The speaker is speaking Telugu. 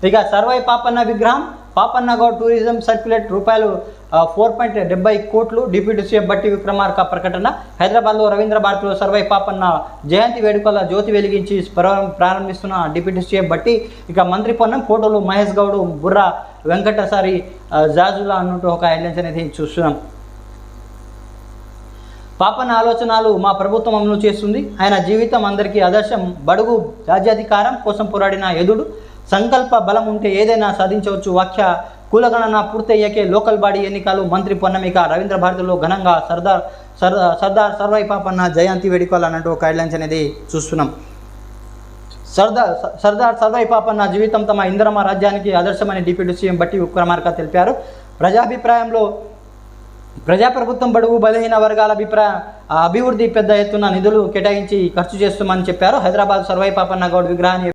ఇక సర్వై పాపన్న విగ్రహం పాపన్న గౌడ్ టూరిజం సర్క్యులేట్ రూపాయలు 4.70 కోట్లు డిప్యూటీ సీఎం బట్టి విక్రమార్క ప్రకటన. హైదరాబాద్లో రవీంద్ర భారతిలో సర్వై పాపన్న జయంతి వేడుకల జ్యోతి వెలిగించి ప్రారంభిస్తున్న డిప్యూటీ సీఎం బట్టి. ఇక మంత్రి పొన్నం ఫోటోలు మహేష్ గౌడ్ బుర్రా వెంకటసారి జాజులా అన్నట్టు ఒక హెడ్లైన్స్ అనేది చూస్తున్నాం. పాపన్న ఆలోచనలు మా ప్రభుత్వం అమలు చేస్తుంది. ఆయన జీవితం అందరికీ ఆదర్శం. బడుగు రాజ్యాధికారం కోసం పోరాడిన యోధుడు. సంకల్ప బలం ఉంటే ఏదైనా సాధించవచ్చు. వాక్య కులగణన పూర్తయ్యాకే లోకల్ బాడీ ఎన్నికలు. మంత్రి పొన్నమిక రవీంద్ర భారతిలో ఘనంగా సర్దార్ సర్వై పాపన్న జయంతి వేడుకలు అన్నట్టు ఒక హెడ్లైన్స్ అనేది చూస్తున్నాం. సర్దార్ సర్వై పాపన్న జీవితం తమ ఇందిరమ్మ రాజ్యానికి ఆదర్శమని డిప్యూటీ సీఎం బట్టి విక్రమార్క తెలిపారు. ప్రజాభిప్రాయంలో ప్రజాప్రభుత్వం బడుగు బలహీన వర్గాల అభివృద్ధి పెద్ద ఎత్తున నిధులు కేటాయించి ఖర్చు చేస్తామని చెప్పారు. హైదరాబాద్ సర్వై పాపన్న గౌడ్ విగ్రహాన్ని